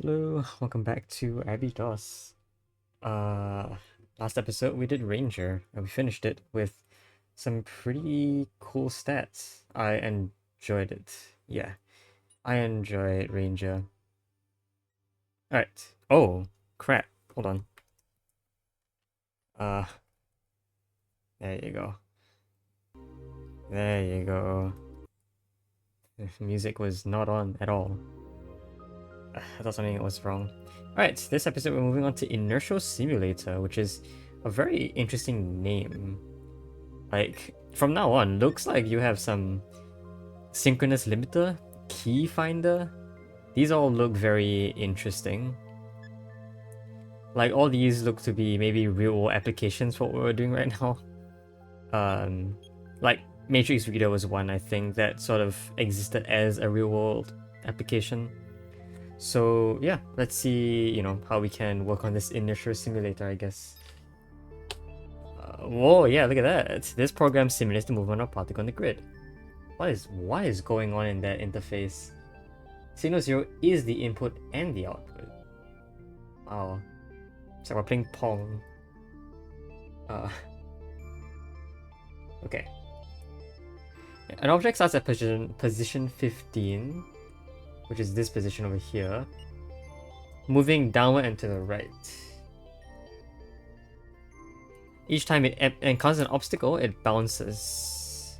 Hello, welcome back to ABI-DOS. Last episode we did Ranger, and we finished it with some pretty cool stats. I enjoyed it. Yeah, I enjoyed Ranger. Alright. Oh, crap. Hold on. Uh, there you go. There you go. The music was not on at all. I thought something was wrong. Alright, this episode we're moving on to Inertial Simulator, which is a very interesting name. Like, from now on, looks like you have some synchronous limiter, key finder. These all look very interesting. Like, all these look to be maybe real-world applications for what we're doing right now. Like, Matrix Reader was one, I think, that sort of existed as a real-world application. So yeah, let's see, how we can work on this inertial simulator, I guess. Whoa, yeah, look at that. This program simulates the movement of particle on the grid. What is going on in that interface? Signal 0 is the input and the output. Wow. It's like we're playing Pong. Okay. An object starts at position 15, which is this position over here, moving downward and to the right. Each time it encounters an obstacle, it bounces.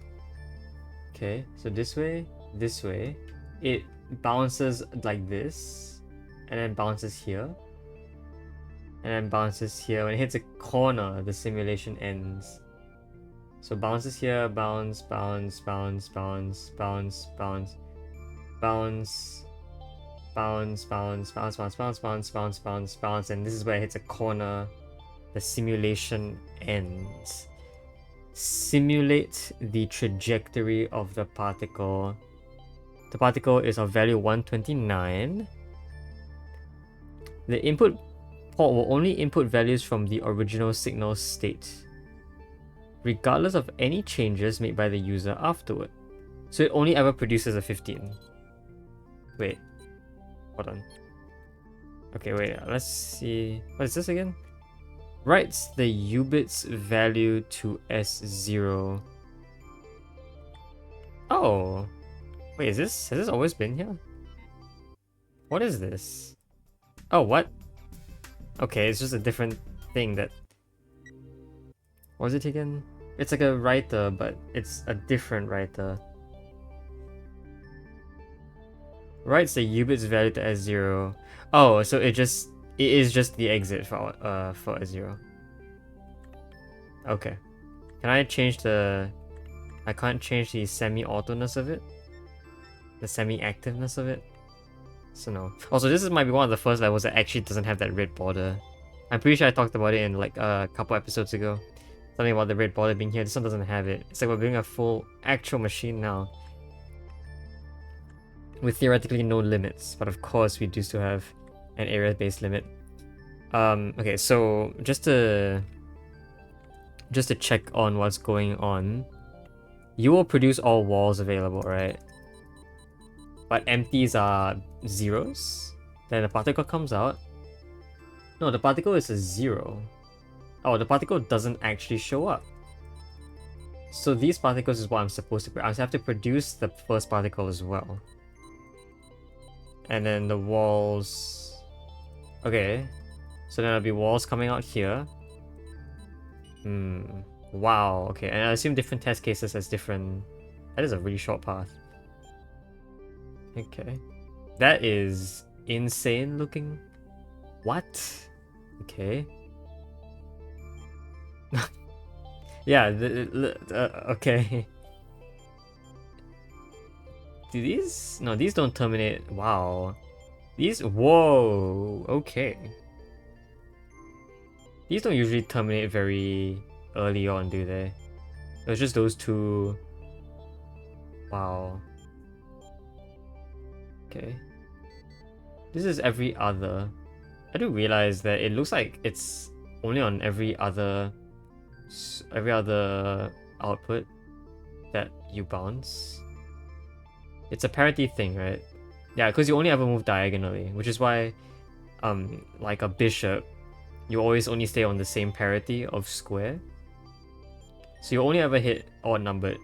Okay, so this way, it bounces like this, and then bounces here, and then bounces here. When it hits a corner, the simulation ends. So bounces here, bounce, bounce, bounce, bounce, bounce, bounce, bounce, bounce, bounce, bounce, bounce, bounce, bounce, bounce, bounce, bounce, and this is where it hits a corner. The simulation ends. Simulate the trajectory of the particle. The particle is of value 129. The input port will only input values from the original signal state, regardless of any changes made by the user afterward. So it only ever produces a 15. Wait. Hold on. Okay, wait. Let's see. What is this again? Writes the U-bits value to S0. Oh. Wait, has this always been here? What is this? Oh, what? Okay, it's just a different thing that... What was it again? It's like a writer, but it's a different writer. Writes the U-bits value to S0. Oh, so it is just the exit for S0. Okay. Can I change the... I can't change the semi-autoness of it? The semi-activeness of it? So no. Also, this might be one of the first levels that actually doesn't have that red border. I'm pretty sure I talked about it in like a couple episodes ago. Something about the red border being here. This one doesn't have it. It's like we're building a full actual machine now, with theoretically no limits, but of course we do still have an area-based limit. Okay, so just to check on what's going on, you will produce all walls available, right? But empties are zeros. Then the particle comes out. No, the particle is a 0. Oh, the particle doesn't actually show up. So these particles is what I'm supposed to... I have to produce the first particle as well. And then the walls... Okay. So then there'll be walls coming out here. Wow, okay. And I assume different test cases has different... That is a really short path. Okay. That is insane looking. What? Okay. Yeah, okay. Do these? No, these don't terminate. Wow. These? Whoa. Okay. These don't usually terminate very early on, do they? It's just those two. Wow. Okay. This is every other. I do realize that it looks like it's only on every other output that you bounce. It's a parity thing, right? Yeah, because you only ever move diagonally, which is why like a bishop, you always only stay on the same parity of square. So you only ever hit odd numbered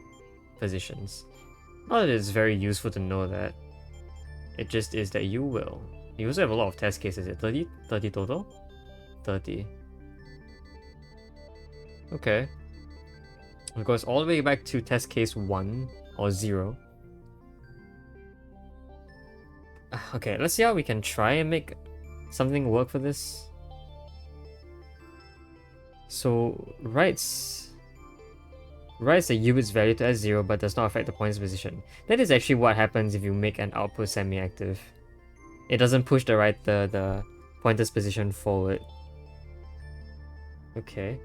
positions. Not that it's very useful to know that. It just is that you will. You also have a lot of test cases. 30? 30 total? 30. Okay. It goes all the way back to test case 1 or 0. Okay, let's see how we can try and make something work for this. So, writes the U-bit's value to S0 but does not affect the pointer's position. That is actually what happens if you make an output semi-active. It doesn't push the pointer's position forward. Okay.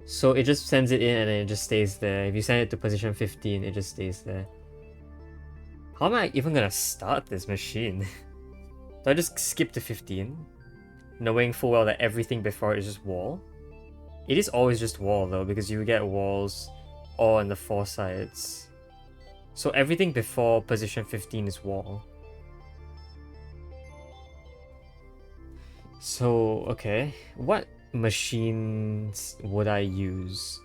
So it just sends it in and then it just stays there. If you send it to position 15, it just stays there. How am I even gonna start this machine? Do I just skip to 15? Knowing full well that everything before it is just wall? It is always just wall though, because you get walls all on the 4 sides. So everything before position 15 is wall. So, okay. What machines would I use?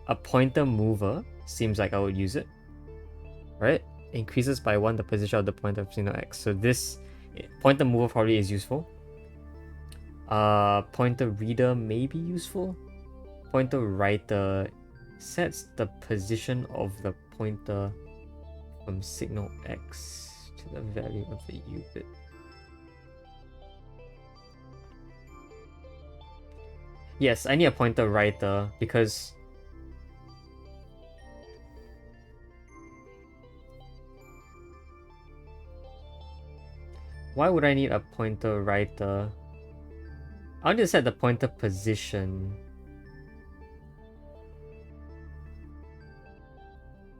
A pointer mover seems like I would use it. Right? Increases by 1 the position of the pointer of signal X. So this pointer mover probably is useful. Pointer reader may be useful. Pointer writer sets the position of the pointer from signal X to the value of the U-bit. Yes, I need a pointer writer because why would I need a pointer writer? I want to set the pointer position.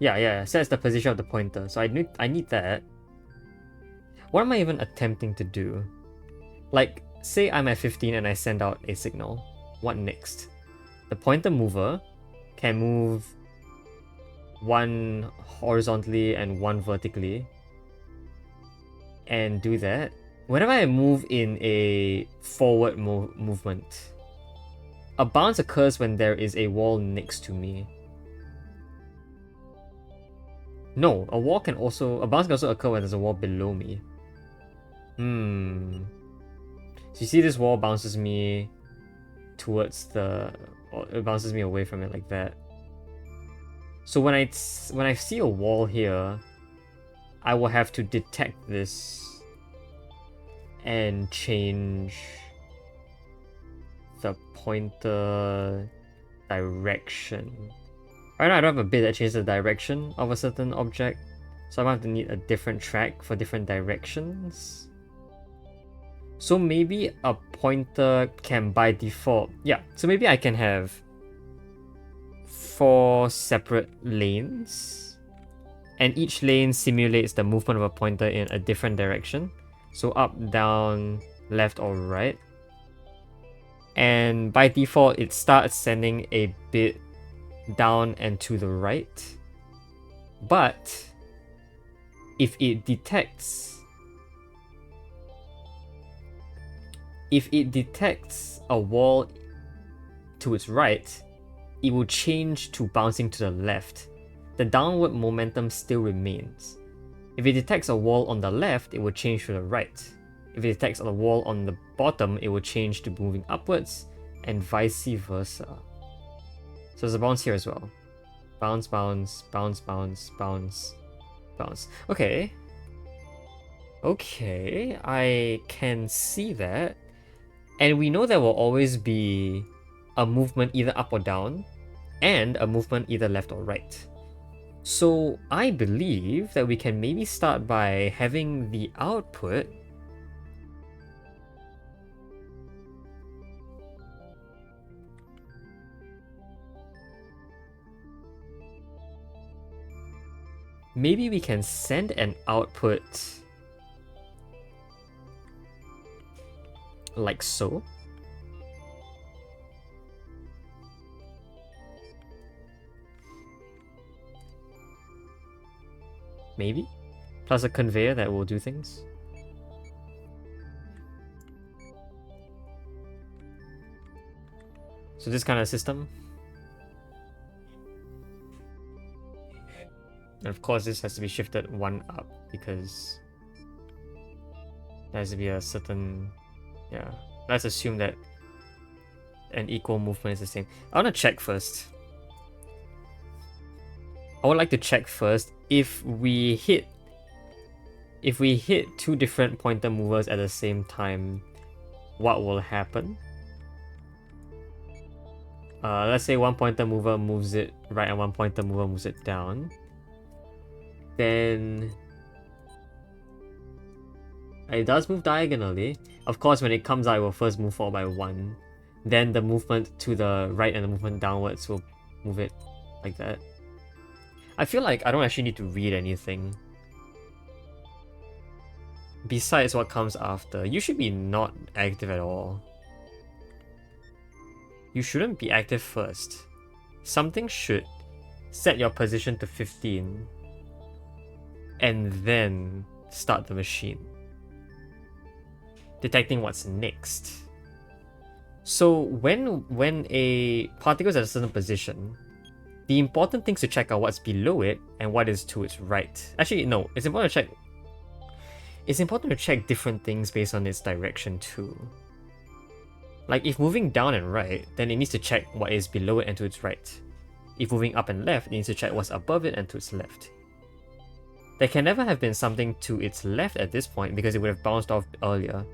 Yeah, sets the position of the pointer. So I need that. What am I even attempting to do? Like, say I'm at 15 and I send out a signal. What next? The pointer mover can move 1 horizontally and 1 vertically. And do that. Whenever I move in a forward movement, a bounce occurs when there is a wall next to me. No, a bounce can also occur when there's a wall below me. So you see this wall bounces me towards it bounces me away from it like that. So when I see a wall here, I will have to detect this and change the pointer direction. Right now I don't have a bit that changes the direction of a certain object, so I'm going to need a different track for different directions. So maybe a pointer can by default, so maybe I can have 4 separate lanes, and each lane simulates the movement of a pointer in a different direction. So up, down, left or right. And by default, it starts sending a bit down and to the right. But if it detects a wall to its right, it will change to bouncing to the left. The downward momentum still remains. If it detects a wall on the left, it will change to the right. If it detects a wall on the bottom, it will change to moving upwards, and vice versa. So there's a bounce here as well. Bounce, bounce, bounce, bounce, bounce, bounce. Okay, I can see that. And we know there will always be a movement either up or down, and a movement either left or right. So I believe that we can maybe start by having the output maybe we can send an output like so. Maybe? Plus a conveyor that will do things. So this kind of system. And of course this has to be shifted 1 up because there has to be a certain, yeah. Let's assume that an equal movement is the same. I want to check first. I would like to check first if we hit 2 different pointer movers at the same time, what will happen? Let's say one pointer mover moves it right and one pointer mover moves it down. Then it does move diagonally. Of course, when it comes out, it will first move forward by 1. Then the movement to the right and the movement downwards will move it like that. I feel like I don't actually need to read anything besides what comes after. You should be not active at all. You shouldn't be active first. Something should set your position to 15 and then start the machine, detecting what's next. So when a particle is at a certain position, the important things to check are what's below it and what is to its right. Actually, no, it's important to check different things based on its direction too. Like if moving down and right, then it needs to check what is below it and to its right. If moving up and left, it needs to check what's above it and to its left. There can never have been something to its left at this point because it would have bounced off earlier.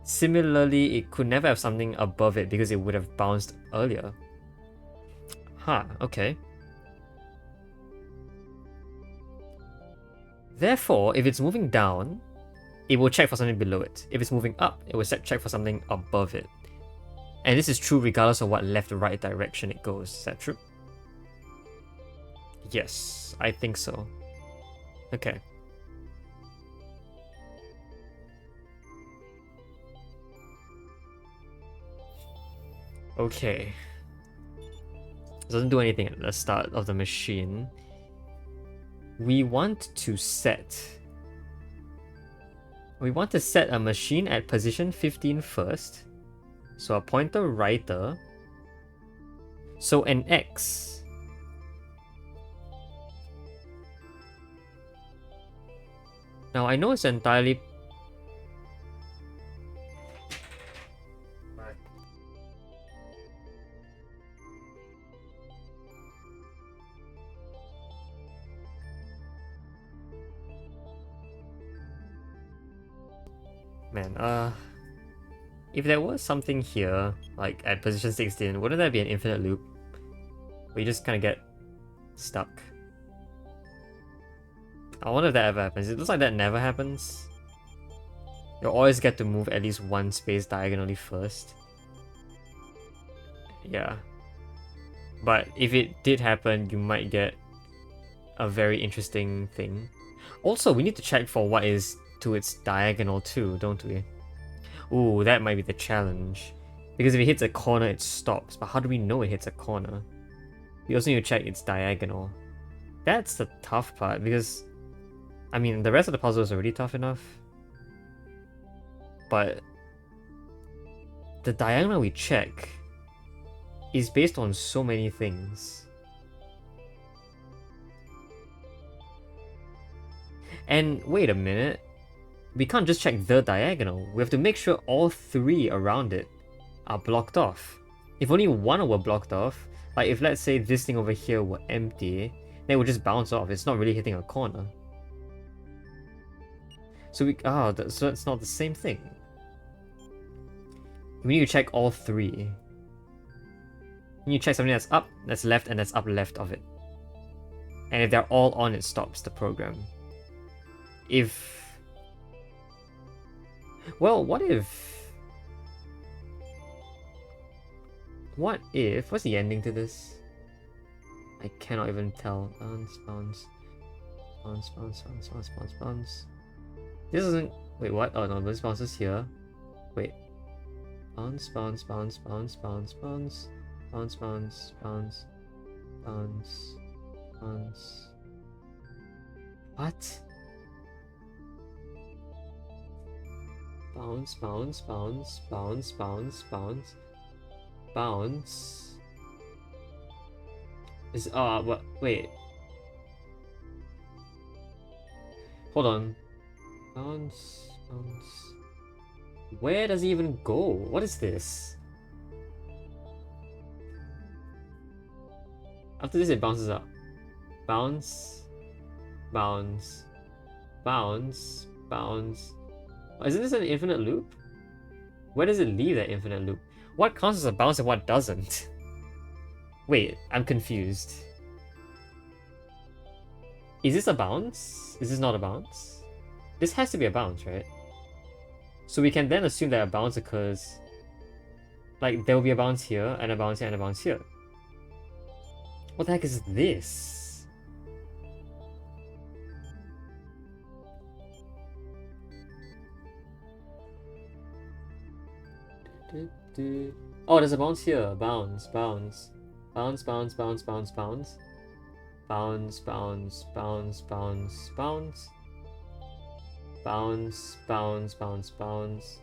Similarly, it could never have something above it because it would have bounced earlier. Huh, okay. Therefore, if it's moving down, it will check for something below it. If it's moving up, it will check for something above it. And this is true regardless of what left or right direction it goes. Is that true? Yes, I think so. Okay. Okay. It doesn't do anything at the start of the machine. We want to set a machine at position 15 first. So a pointer righter. So an X. Now I know it's entirely... Man, if there was something here, like at position 16, wouldn't that be an infinite loop? Where you just kind of get stuck. I wonder if that ever happens. It looks like that never happens. You'll always get to move at least one space diagonally first. Yeah. But if it did happen, you might get a very interesting thing. Also, we need to check for what is to its diagonal too, don't we? Ooh, that might be the challenge. Because if it hits a corner, it stops. But how do we know it hits a corner? We also need to check its diagonal. That's the tough part, because... I mean, the rest of the puzzle is already tough enough. But... the diagonal we check is based on so many things. And wait a minute. We can't just check the diagonal. We have to make sure all 3 around it are blocked off. If only one were blocked off, like if let's say this thing over here were empty, then it would just bounce off. It's not really hitting a corner. So so it's not the same thing. We need to check all 3. You need to check something that's up, that's left, and that's up left of it. And if they're all on, it stops the program. Well, what if... What's the ending to this? I cannot even tell. Bounce, bounce. Bounce, bounce, bounce, bounce, bounce, bounce. This isn't... Wait, what? Oh no, this bounces here. Wait. Bounce, bounce, bounce, bounce, bounce, bounce. Bounce, bounce, bounce. Bounce. Bounce. What? Bounce, bounce, bounce, bounce, bounce, bounce. bounce is what? Wait, hold on. Bounce, bounce. Where does it even go? What is this? After this, it bounces up. Bounce, bounce, bounce, bounce. Oh, isn't this an infinite loop? Where does it leave that infinite loop? What counts as a bounce and what doesn't? Wait, I'm confused. Is this a bounce? Is this not a bounce? This has to be a bounce, right? So we can then assume that a bounce occurs. Like, there will be a bounce here, and a bounce here, and a bounce here. What the heck is this? Oh, there's a bounce here. Bounce, bounce. Bounce, bounce, bounce, bounce, bounce. Bounce, bounce, bounce, bounce, bounce. Bounce, bounce, bounce, bounce.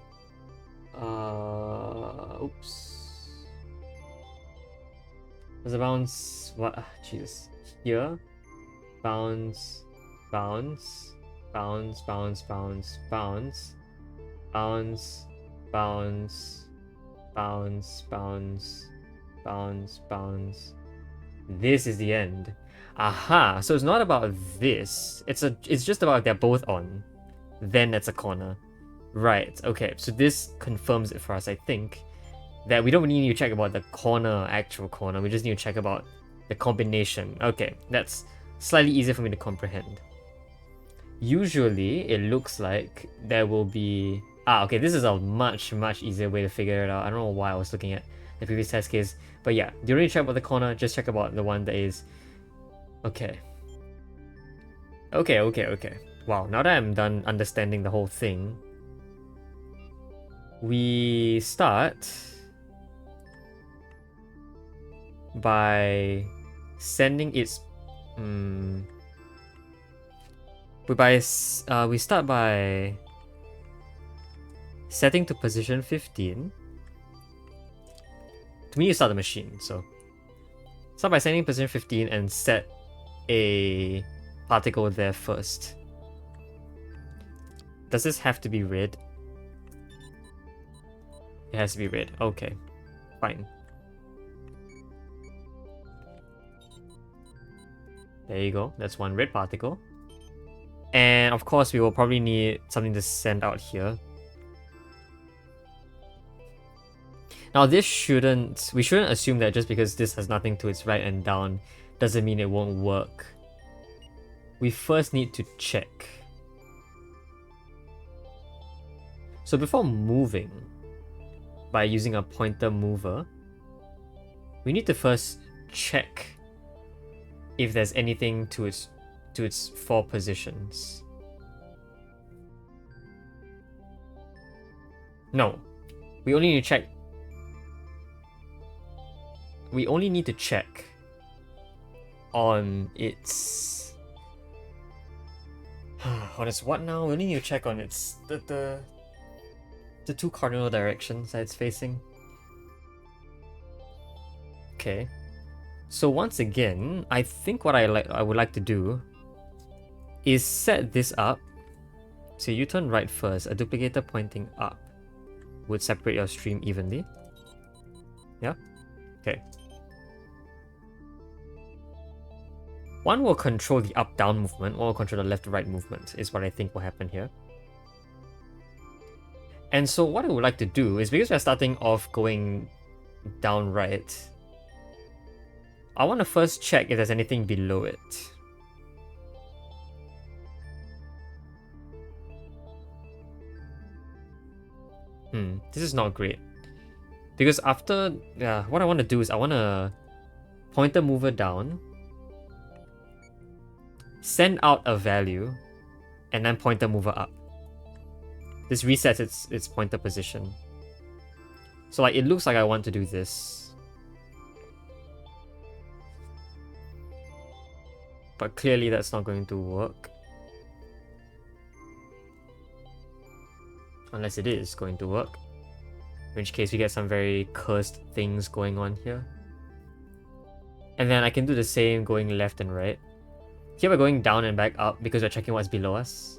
Oops. There's a bounce. What? Jesus. Here. Bounce, bounce, bounce, bounce, bounce, bounce, bounce, bounce, bounce, bounce, bounce, bounce. This is the end. Aha! So it's not about this. It's just about they're both on. Then it's a corner. Right, okay, so this confirms it for us, I think. That we don't really need to check about the corner, actual corner, we just need to check about the combination. Okay, that's slightly easier for me to comprehend. Usually, it looks like there will be... okay, this is a much easier way to figure it out. I don't know why I was looking at the previous test case. But yeah, you don't need to check about the corner, just check about the one that is... Okay. Okay. Wow, now that I'm done understanding the whole thing, we start by sending its we start by setting to position 15. To me, you start the machine, so start by setting position 15 and set a particle there first. Does this have to be red? It has to be red. Okay, fine. There you go. That's one red particle. And of course, we will probably need something to send out here. Now, we shouldn't assume that just because this has nothing to its right and down doesn't mean it won't work. We first need to check. So before moving, by using a pointer mover, we need to first check if there's anything to its 4 positions. No, we only need to check. We only need to check on its on its what now? We only need to check on its the 2 cardinal directions that it's facing. Okay. So once again, I think what I would like to do is set this up. So you turn right first. A duplicator pointing up would separate your stream evenly. Yeah? Okay. One will control the up-down movement, one will control the left-to-right movement, is what I think will happen here. And so what I would like to do is, because we're starting off going down right, I want to first check if there's anything below it. This is not great. Because after, what I want to do is I want to pointer mover down, send out a value, and then pointer mover up. This resets its pointer position. So like, it looks like I want to do this. But clearly that's not going to work. Unless it is going to work. In which case we get some very cursed things going on here. And then I can do the same going left and right. Here we're going down and back up because we're checking what's below us.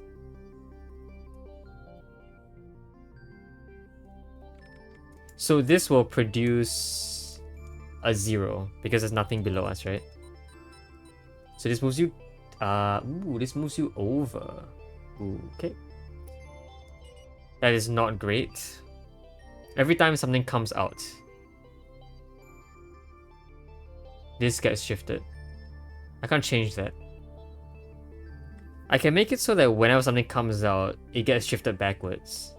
So this will produce a 0 because there's nothing below us, right? So this moves you... this moves you over. Ooh, okay. That is not great. Every time something comes out, this gets shifted. I can't change that. I can make it so that whenever something comes out, it gets shifted backwards.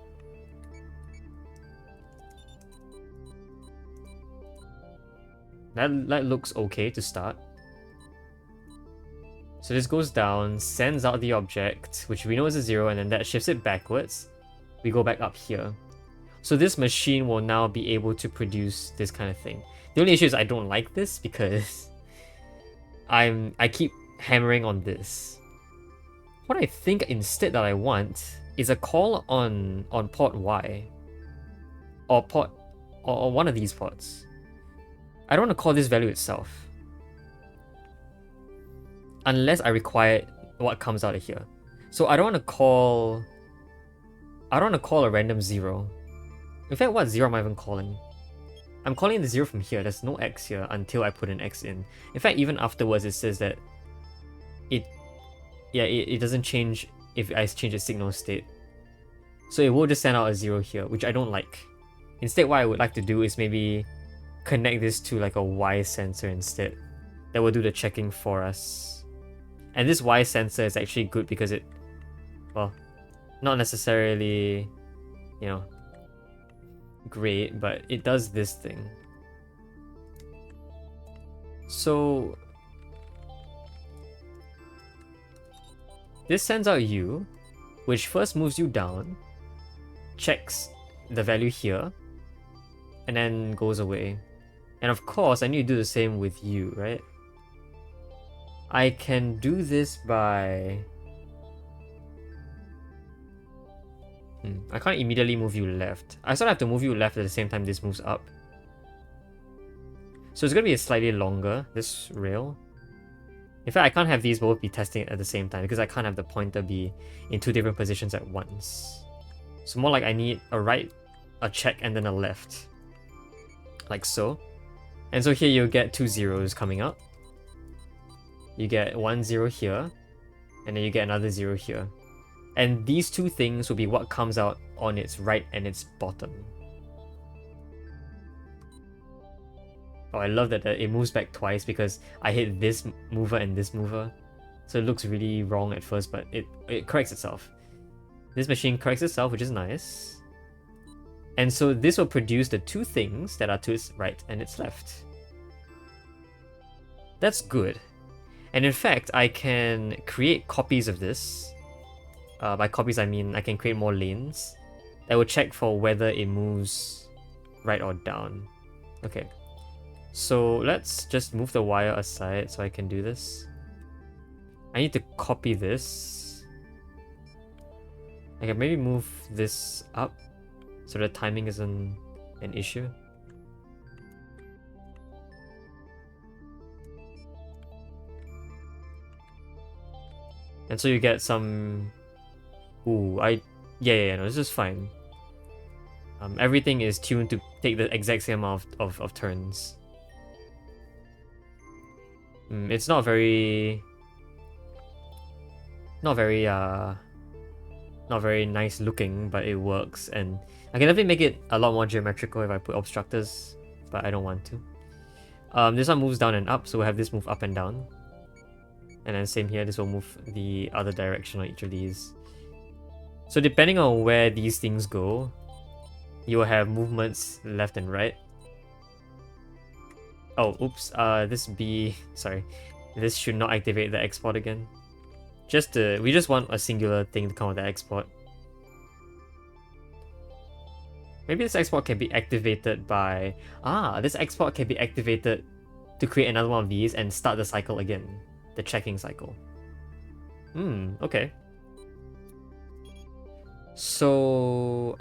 That looks okay to start. So this goes down, sends out the object, which we know is a 0, and then that shifts it backwards. We go back up here. So this machine will now be able to produce this kind of thing. The only issue is I don't like this because I keep hammering on this. What I think instead that I want is a call on port Y. Or one of these ports. I don't want to call this value itself. Unless I require what comes out of here. So I don't want to call a random 0. In fact, what 0 am I even calling? I'm calling the 0 from here. There's no X here until I put an X in. In fact, even afterwards it says that it doesn't change if I change the signal state. So it will just send out a 0 here, which I don't like. Instead, what I would like to do is maybe connect this to like a Y sensor instead. That will do the checking for us. And this Y sensor is actually good because it, well, not necessarily, you know, great, but it does this thing. So this sends out U, which first moves you down, checks the value here, and then goes away. And of course, I need to do the same with U, right? I can do this by... I can't immediately move you left. I sort of have to move you left at the same time this moves up. So it's going to be a slightly longer, this rail. In fact, I can't have these both be testing at the same time because I can't have the pointer be in 2 different positions at once. So more like I need a right, a check, and then a left. Like so. And so here you get 2 zeros coming up. You get 1 0 here, and then you get another 0 here. And these 2 things will be what comes out on its right and its bottom. Oh, I love that it moves back twice because I hit this mover and this mover. So it looks really wrong at first, but it corrects itself. This machine corrects itself, which is nice. And so this will produce the 2 things that are to its right and its left. That's good. And in fact, I can create copies of this. By copies, I mean I can create more lanes that will check for whether it moves right or down. Okay. So let's just move the wire aside so I can do this. I need to copy this. I can maybe move this up so the timing isn't an issue. And so you get some... Ooh, yeah, no, this is fine. Everything is tuned to take the exact same amount of turns. It's not very nice looking, but it works, and I can definitely make it a lot more geometrical if I put obstructors, but I don't want to. This one moves down and up, so we'll have this move up and down. And then same here, this will move the other direction on each of these. So depending on where these things go, you will have movements left and right. Oh, oops, sorry. This should not activate the export again. We just want a singular thing to come with the export. Maybe this export can be activated by... this export can be activated to create another one of these and start the cycle again. The checking cycle. Okay. So,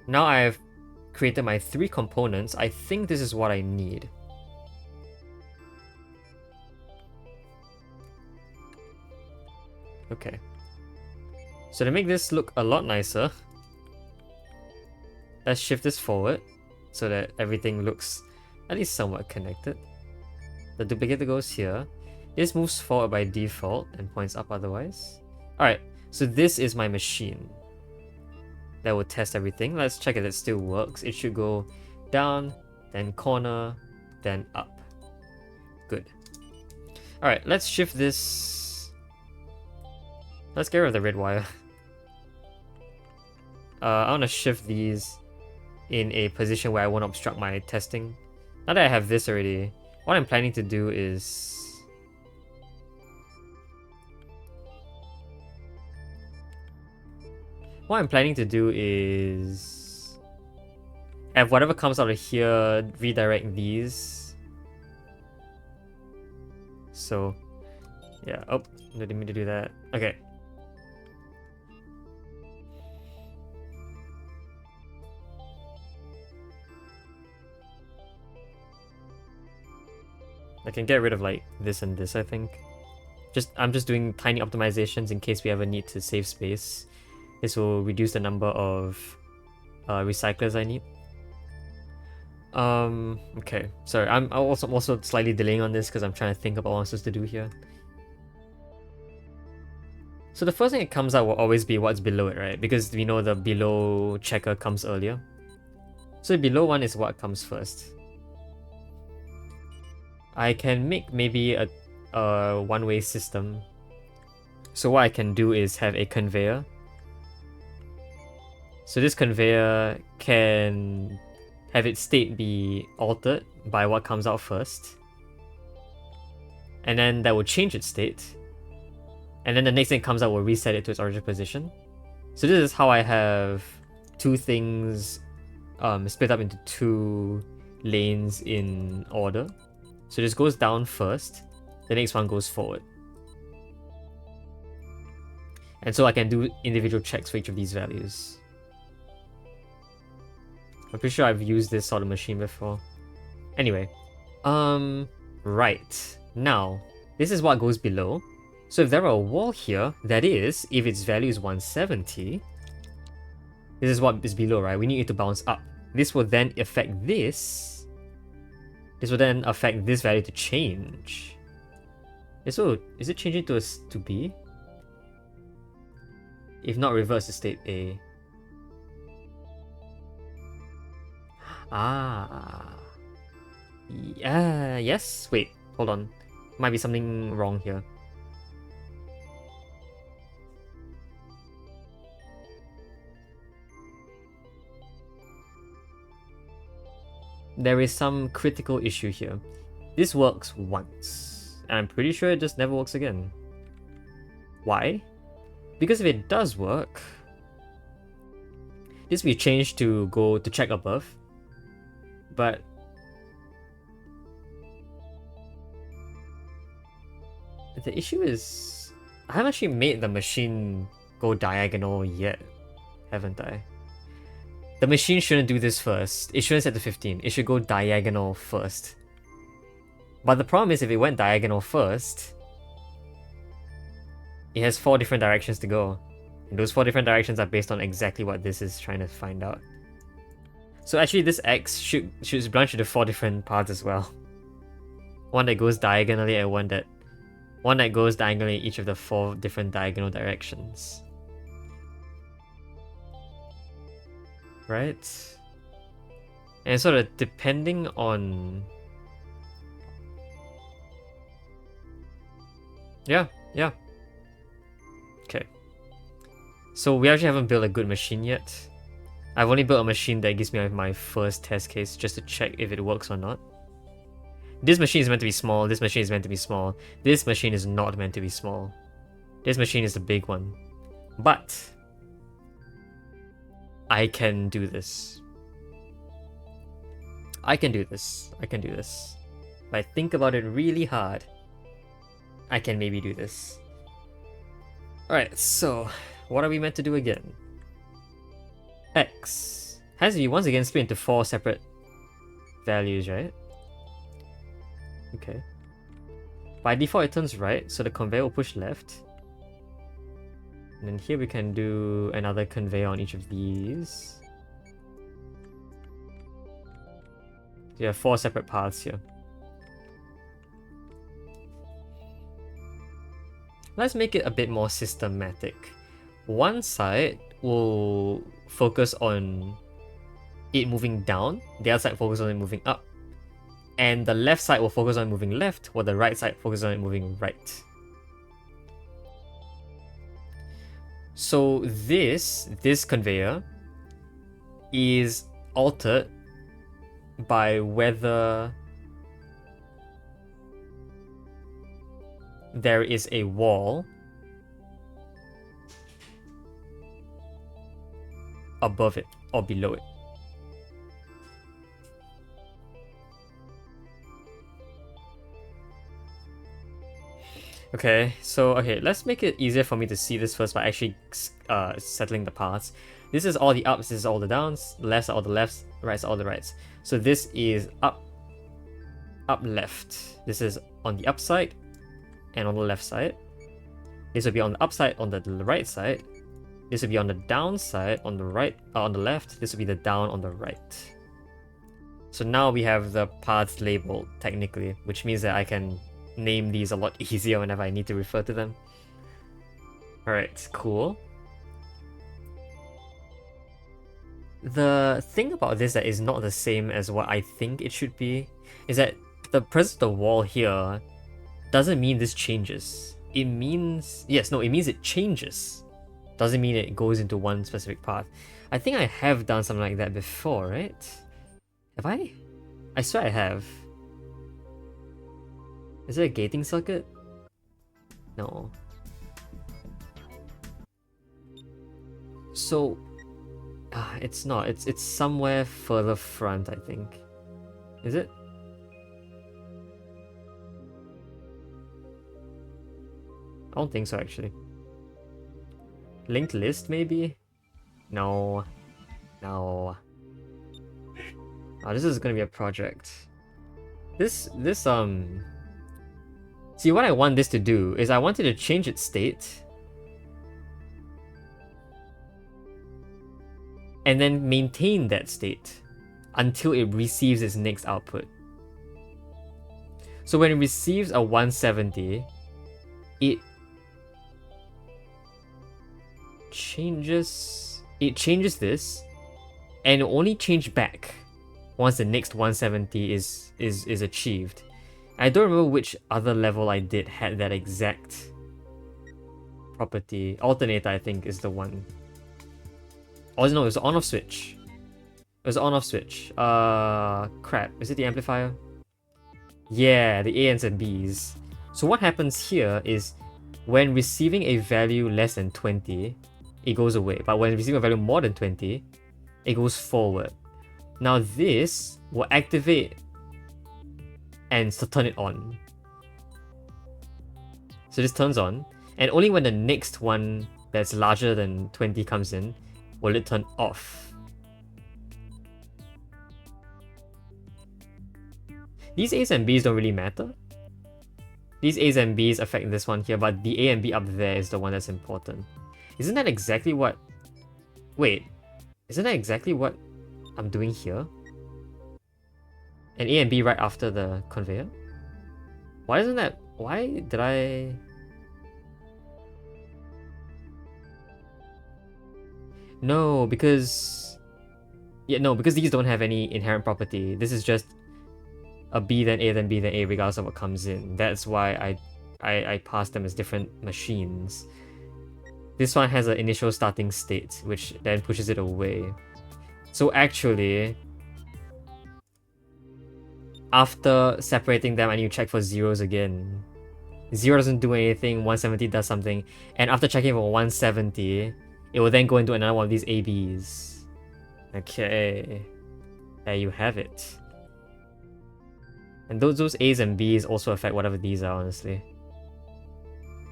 Now I've created my 3 components. I think this is what I need. Okay. So to make this look a lot nicer, let's shift this forward so that everything looks at least somewhat connected. The duplicator goes here. This moves forward by default and points up otherwise. Alright, so this is my machine that will test everything. Let's check if it still works. It should go down, then corner, then up. Good. Alright, let's shift this. Let's get rid of the red wire. I want to shift these in a position where I won't obstruct my testing. Now that I have this already, what I'm planning to do is... have whatever comes out of here, redirect these. So, yeah. Oh, I didn't mean to do that. Okay. I can get rid of like this and this, I think. I'm just doing tiny optimizations in case we ever need to save space. This will reduce the number of recyclers I need. Okay. Sorry, I'm also slightly delaying on this because I'm trying to think about what I'm supposed to do here. So the first thing that comes out will always be what's below it, right? Because we know the below checker comes earlier. So the below one is what comes first. I can make maybe a one-way system. So what I can do is have a conveyor. So this conveyor can have its state be altered by what comes out first. And then that will change its state. And then the next thing that comes out will reset it to its original position. So this is how I have 2 things split up into 2 lanes in order. So this goes down first, the next one goes forward. And so I can do individual checks for each of these values. I'm pretty sure I've used this sort of machine before. Anyway, right. Now, this is what goes below. So if there were a wall here, that is, if its value is 170, this is what is below, right? We need it to bounce up. This will then affect this. This will then affect this value to change. So, is it changing to B? If not, reverse to state A. Yes? Wait, hold on. Might be something wrong here. There is some critical issue here. This works once, and I'm pretty sure it just never works again. Why? Because if it does work, this will be changed to go to check above, but the issue is I haven't actually made the machine go diagonal yet, haven't I? The machine shouldn't do this first. It shouldn't set to 15. It should go diagonal first. But the problem is if it went diagonal first, it has 4 different directions to go. And those 4 different directions are based on exactly what this is trying to find out. So actually this X should branch into 4 different paths as well. One that goes diagonally and one that goes diagonally in each of the 4 different diagonal directions. Right? And sort of depending on... Yeah. Okay. So we actually haven't built a good machine yet. I've only built a machine that gives me my first test case just to check if it works or not. This machine is meant to be small, this machine is meant to be small, this machine is not meant to be small. This machine is the big one. But I can do this. I can do this. If I think about it really hard, I can maybe do this. Alright, so what are we meant to do again? X. has to be once again split into 4 separate values, right? Okay. By default, it turns right, so the conveyor will push left. And then here we can do another conveyor on each of these. So you have 4 separate paths here. Let's make it a bit more systematic. One side will focus on it moving down, the other side focus on it moving up. And the left side will focus on moving left, while the right side focuses on it moving right. So this conveyor is altered by whether there is a wall above it or below it. Okay, so let's make it easier for me to see this first by actually settling the paths. This is all the ups, this is all the downs, lefts are all the lefts, rights are all the rights. So this is up, left. This is on the upside and on the left side. This will be on the upside on the right side. This will be on the downside on the right, on the left. This will be the down on the right. So now we have the paths labeled technically, which means that I can name these a lot easier whenever I need to refer to them. Alright, cool. The thing about this that is not the same as what I think it should be is that the presence of the wall here doesn't mean this changes. It means... yes, no, it means it changes. Doesn't mean it goes into one specific path. I think I have done something like that before, right? Have I? I swear I have. Is it a gating circuit? No. So... it's not. It's somewhere further front, I think. Is it? I don't think so, actually. Linked list, maybe? No. No. Oh, this is gonna be a project. See, what I want this to do is I want it to change its state and then maintain that state until it receives its next output. So when it receives a 170, it changes this and it only change back once the next 170 is achieved. I don't remember which other level I did had that exact property. Alternator, I think, is the one. Oh no, it was the on-off switch. It was the on-off switch. Crap. Is it the amplifier? Yeah, the A's and B's. So what happens here is when receiving a value less than 20, it goes away. But when receiving a value more than 20, it goes forward. Now this will activate and turn it on. So this turns on, and only when the next one that's larger than 20 comes in, will it turn off. These A's and B's don't really matter. These A's and B's affect this one here, but the A and B up there is the one that's important. Isn't that exactly what... wait, isn't that exactly what I'm doing here? An A and B right after the conveyor? Why isn't that... why did I... No, because... yeah, no, because these don't have any inherent property. This is just a B then A then B then A regardless of what comes in. That's why I pass them as different machines. This one has an initial starting state, which then pushes it away. So actually, after separating them, I need to check for zeros again. 0 doesn't do anything, 170 does something, and after checking for 170, it will then go into another one of these ABs. Okay, there you have it. And those A's and B's also affect whatever these are, honestly.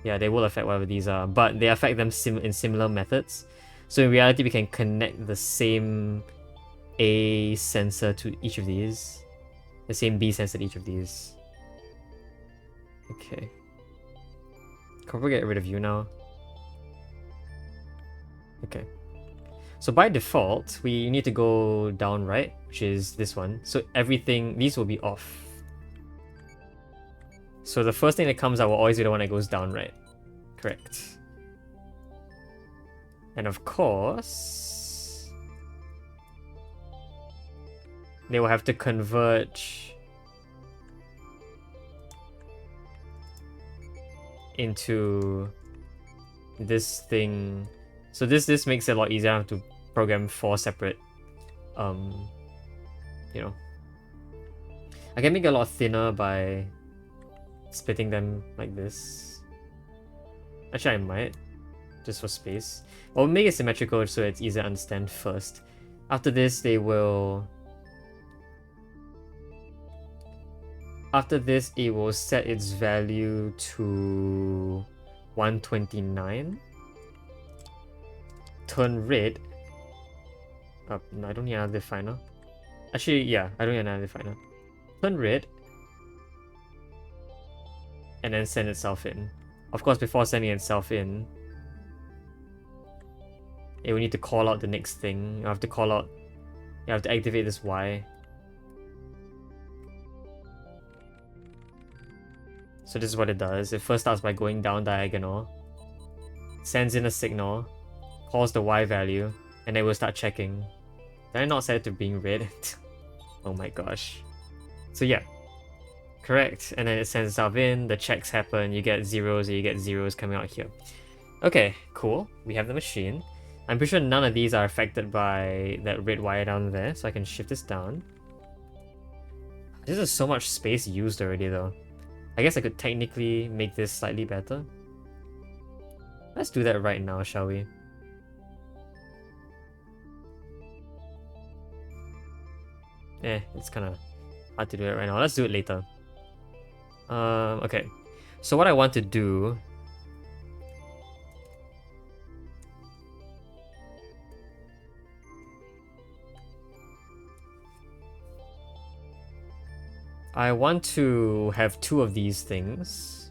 Yeah, they will affect whatever these are, but they affect them in similar methods. So in reality, we can connect the same A sensor to each of these. The same B sensor to each of these. Okay. Can probably get rid of you now. Okay. So by default, we need to go down right, which is this one. So everything, these will be off. So the first thing that comes out will always be the one that goes down right. Correct. And of course, they will have to converge into this thing. So this makes it a lot easier. I have to program 4 separate, you know. I can make it a lot thinner by splitting them like this. Actually, I might, just for space. Or make it symmetrical so it's easier to understand first. After this, they will... After this, it will set its value to 129. Turn red. Oh, no, I don't need another definer. Actually, yeah, I don't need another definer. Turn red. And then send itself in. Of course, before sending itself in, it will need to call out the next thing. You have to call out... You have to activate this Y. So this is what it does. It first starts by going down diagonal, sends in a signal, calls the Y value, and then we'll start checking. Did I not set it to being red? Oh my gosh. So yeah, correct. And then it sends itself in, the checks happen, you get zeros, and you get zeros coming out here. Okay, cool. We have the machine. I'm pretty sure none of these are affected by that red wire down there, so I can shift this down. This is so much space used already though. I guess I could technically make this slightly better. Let's do that right now, shall we? It's kind of hard to do it right now. Let's do it later. Okay. So what I want to do... I want to have 2 of these things.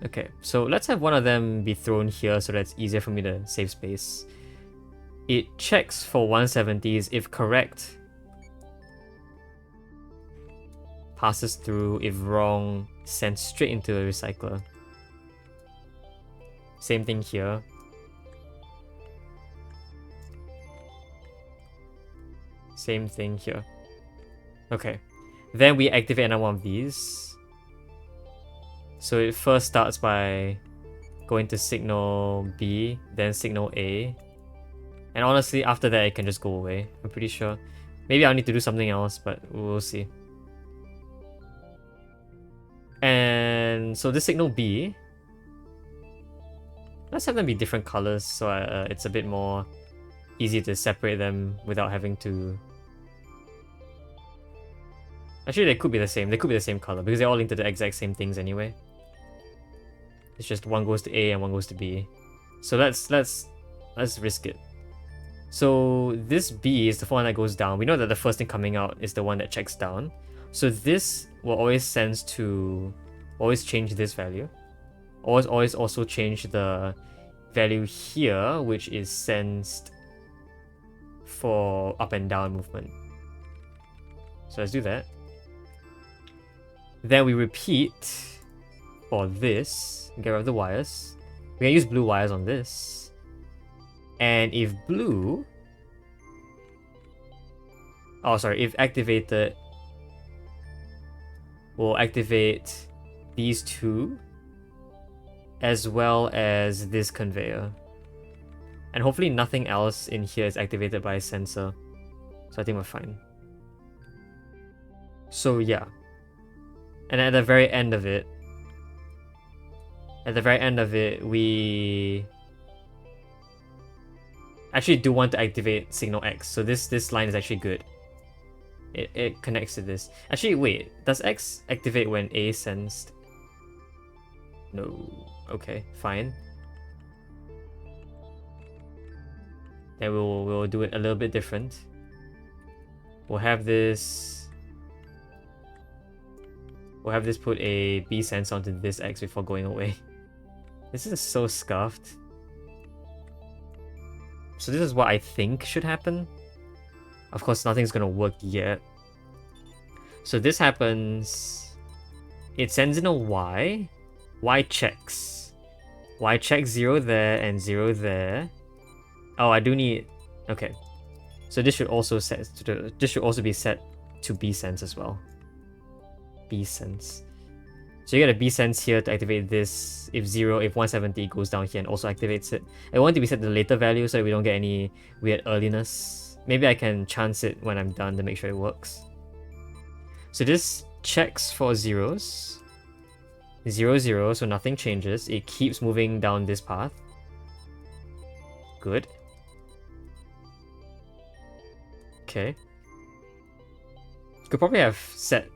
Okay, so let's have one of them be thrown here so that it's easier for me to save space. It checks for 170s. If correct, passes through. If wrong, sends straight into the recycler. Same thing here. Same thing here. Okay, then we activate another one of these. So it first starts by going to signal B, then signal A. And honestly, after that, it can just go away. I'm pretty sure. Maybe I'll need to do something else, but we'll see. And so this signal B, let's have them be different colors so it's a bit more easy to separate them without having to... Actually, they could be the same. They could be the same color because they all link to the exact same things anyway. It's just one goes to A and one goes to B. So let's risk it. So this B is the one that goes down. We know that the first thing coming out is the one that checks down. So this will always change this value. Always also change the value here, which is sensed for up and down movement. So let's do that. Then we repeat for this, get rid of the wires. We can use blue wires on this. And if blue... Oh, sorry, if activated, we'll activate these 2 as well as this conveyor. And hopefully nothing else in here is activated by a sensor. So I think we're fine. So yeah. And at the very end of it, we actually do want to activate signal X. So this line is actually good. It connects to this. Actually, wait, does X activate when A sensed? No. Okay, fine. then we'll do it a little bit different. We'll have this put a B sense onto this X before going away. This is so scuffed. So this is what I think should happen. Of course, nothing's gonna work yet. So this happens. It sends in a Y. Y checks. Y checks 0 there and 0 there. Oh, I do need. Okay. So this should also be set to B sense as well. B sense. So you get a B sense here to activate this. If 170 goes down here and also activates it. I want it to be set to the later value so that we don't get any weird earliness. Maybe I can chance it when I'm done to make sure it works. So this checks for zeros. 0, 0, so nothing changes. It keeps moving down this path. Good. Okay. Could probably have set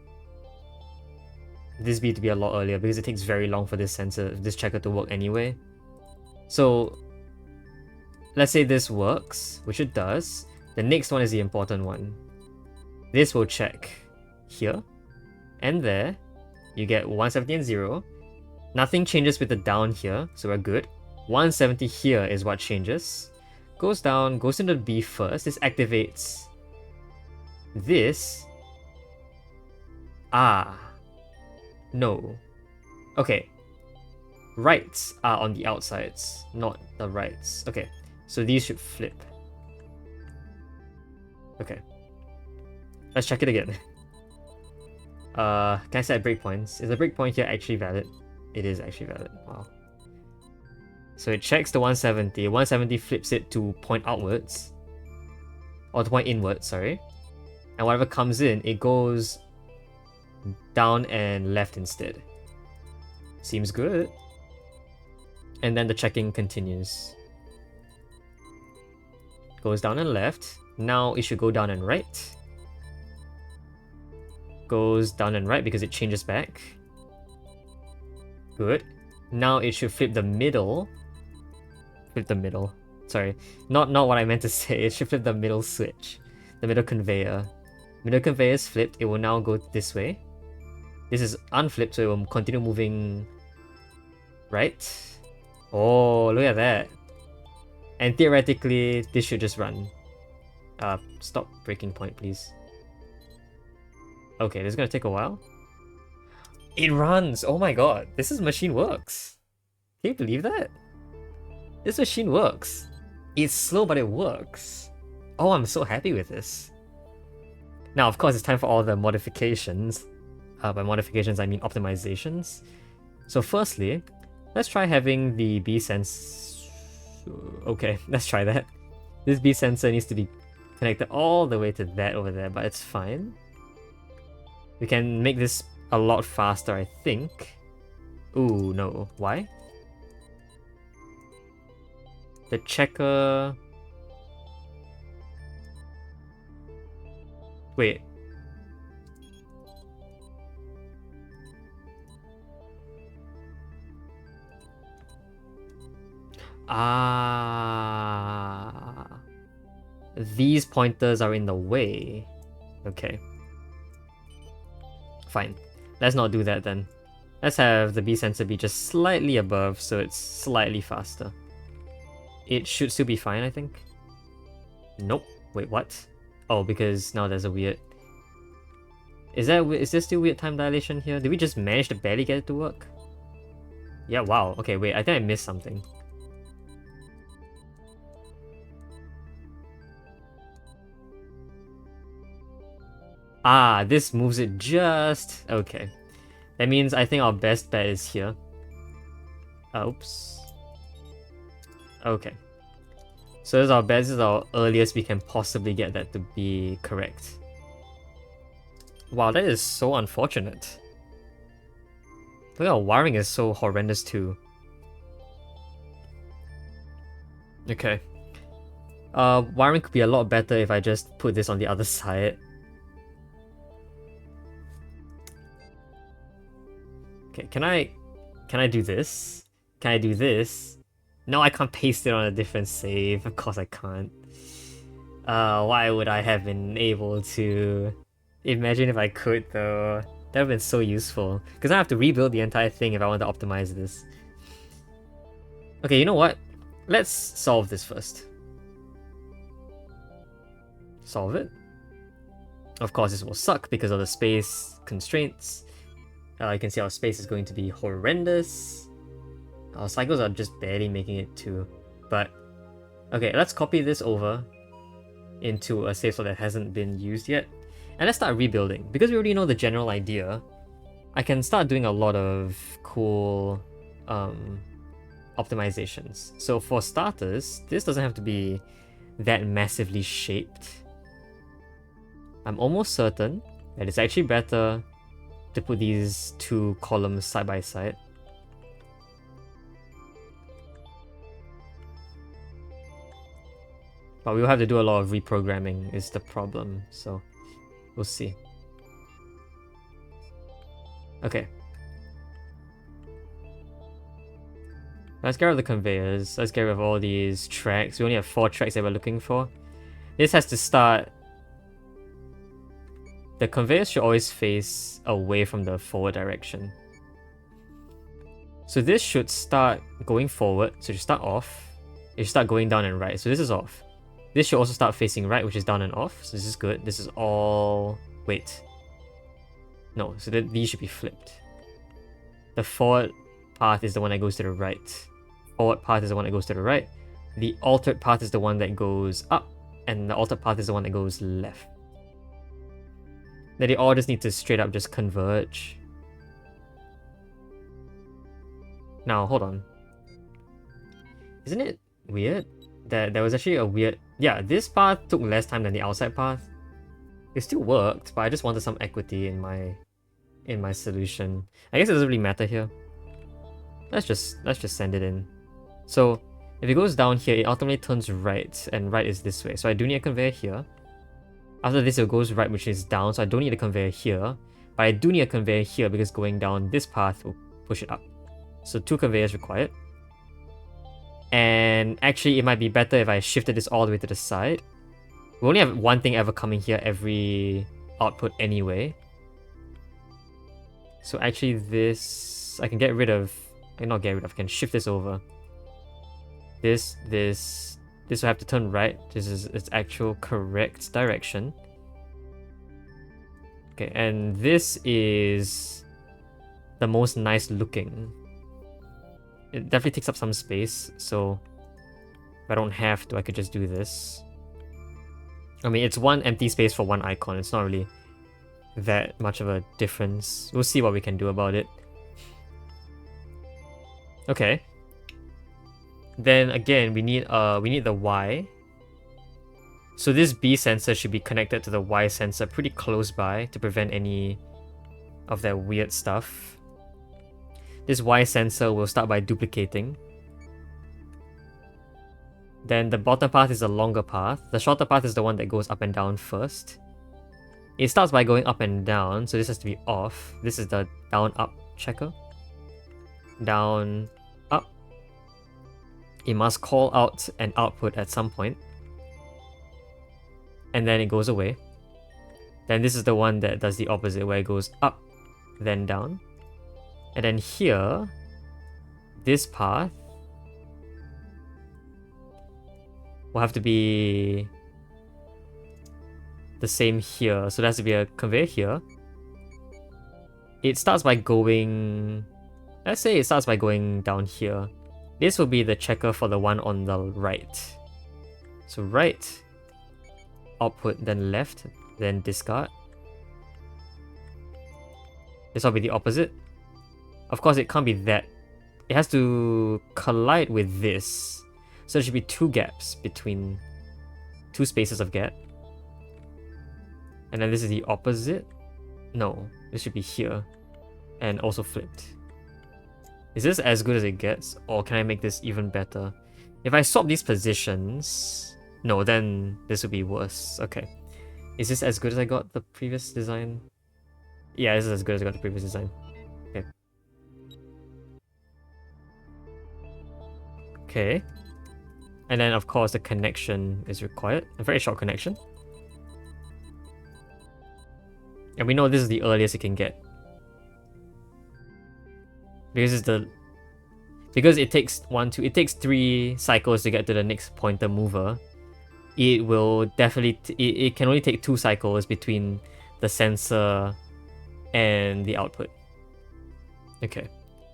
this B to be a lot earlier because it takes very long for this checker to work anyway. So let's say this works, which it does. The next one is the important one. This will check here and there. You get 170 and 0. Nothing changes with the down here, so we're good. 170 here is what changes. Goes down, goes into the B first. This activates this. No. Okay. Rights are on the outsides, not the rights. Okay, so these should flip. Okay. Let's check it again. Can I set breakpoints? Is the breakpoint here actually valid? It is actually valid. Wow. So it checks the 170. 170 flips it to point outwards. Or to point inwards, sorry. And whatever comes in, it goes down and left instead. Seems good. And then the checking continues. Goes down and left. Now it should go down and right. Goes down and right because it changes back. Good. Now it should flip the middle. Flip the middle. Sorry, not what I meant to say. It should flip the middle switch. The middle conveyor. Middle conveyor is flipped. It will now go this way. This is unflipped, so it will continue moving right. Oh, look at that. And theoretically, this should just run. Stop breaking point, please. Okay, this is gonna take a while. It runs! Oh my god, this machine works. Can you believe that? This machine works. It's slow, but it works. Oh, I'm so happy with this. Now, of course, it's time for all the modifications. By modifications, I mean optimizations. So firstly, let's try having the B sense. Okay, let's try that. This B sensor needs to be connected all the way to that over there, but it's fine. We can make this a lot faster, I think. Ooh, no. Why? The checker... Wait. These pointers are in the way. Okay. Fine. Let's not do that then. Let's have the B sensor be just slightly above so it's slightly faster. It should still be fine, I think. Nope. Wait, what? Oh, because now there's a weird... Is there still weird time dilation here? Did we just manage to barely get it to work? Yeah, wow. Okay, wait, I think I missed something. This moves it just... Okay. That means I think our best bet is here. Oops. Okay. So this is our best, this is our earliest we can possibly get that to be correct. Wow, that is so unfortunate. Look, our wiring is so horrendous too. Okay. Wiring could be a lot better if I just put this on the other side. Okay, can I do this? Can I do this? No, I can't paste it on a different save. Of course I can't. Why would I have been able to? Imagine if I could though. That would have been so useful. Because I have to rebuild the entire thing if I want to optimize this. Okay, you know what? Let's solve this first. Solve it. Of course, this will suck because of the space constraints. You can see our space is going to be horrendous. Our cycles are just barely making it too. But, okay, let's copy this over into a save slot that hasn't been used yet. And let's start rebuilding. Because we already know the general idea, I can start doing a lot of cool optimizations. So for starters, this doesn't have to be that massively shaped. I'm almost certain that it's actually better to put these two columns side by side. But we'll have to do a lot of reprogramming is the problem, so we'll see. Okay. Let's get rid of the conveyors. Let's get rid of all these tracks. We only have 4 tracks that we're looking for. This has to start... The conveyors should always face away from the forward direction. So this should start going forward. So you start off. It should start going down and right. So this is off. This should also start facing right, which is down and off. So this is good. This is all... Wait. No, so these should be flipped. The forward path is the one that goes to the right. Forward path is the one that goes to the right. The altered path is the one that goes up. And the altered path is the one that goes left. Then they all just need to straight up just converge. Now, hold on. Isn't it weird that there was actually a weird... Yeah, this path took less time than the outside path. It still worked, but I just wanted some equity in my solution. I guess it doesn't really matter here. Let's just send it in. So if it goes down here, it ultimately turns right, and right is this way. So I do need a conveyor here. After this, it goes right, which is down, so I don't need a conveyor here. But I do need a conveyor here because going down this path will push it up. So 2 conveyors required. And actually, it might be better if I shifted this all the way to the side. We only have one thing ever coming here every output anyway. So actually this... I can get rid of... I not get rid of, I can shift this over. This will have to turn right. This is its actual correct direction. Okay, and this is the most nice looking. It definitely takes up some space, so if I don't have to, I could just do this. I mean, it's one empty space for one icon. It's not really that much of a difference. We'll see what we can do about it. Okay. Then again, we need the Y. So this B sensor should be connected to the Y sensor pretty close by to prevent any of that weird stuff. This Y sensor will start by duplicating. Then the bottom path is the longer path. The shorter path is the one that goes up and down first. It starts by going up and down, so this has to be off. This is the down-up checker. Down, up. It must call out an output at some point. And then it goes away. Then this is the one that does the opposite, where it goes up, then down. And then here, this path will have to be the same here. So there has to be a conveyor here. It starts by going... Let's say it starts by going down here. This will be the checker for the one on the right. So right, output, then left, then discard. This will be the opposite. Of course, it can't be that. It has to collide with this. So there should be 2 gaps between 2 spaces of gap. And then this is the opposite. No, this should be here. And also flipped. Is this as good as it gets? Or can I make this even better? If I swap these positions... No, then this would be worse. Okay. Is this as good as I got the previous design? Yeah, this is as good as I got the previous design. Okay. Okay. And then, of course, the connection is required. A very short connection. And we know this is the earliest it can get. Because it takes it takes 3 cycles to get to the next pointer mover. It will definitely it can only take 2 cycles between the sensor and the output. Okay,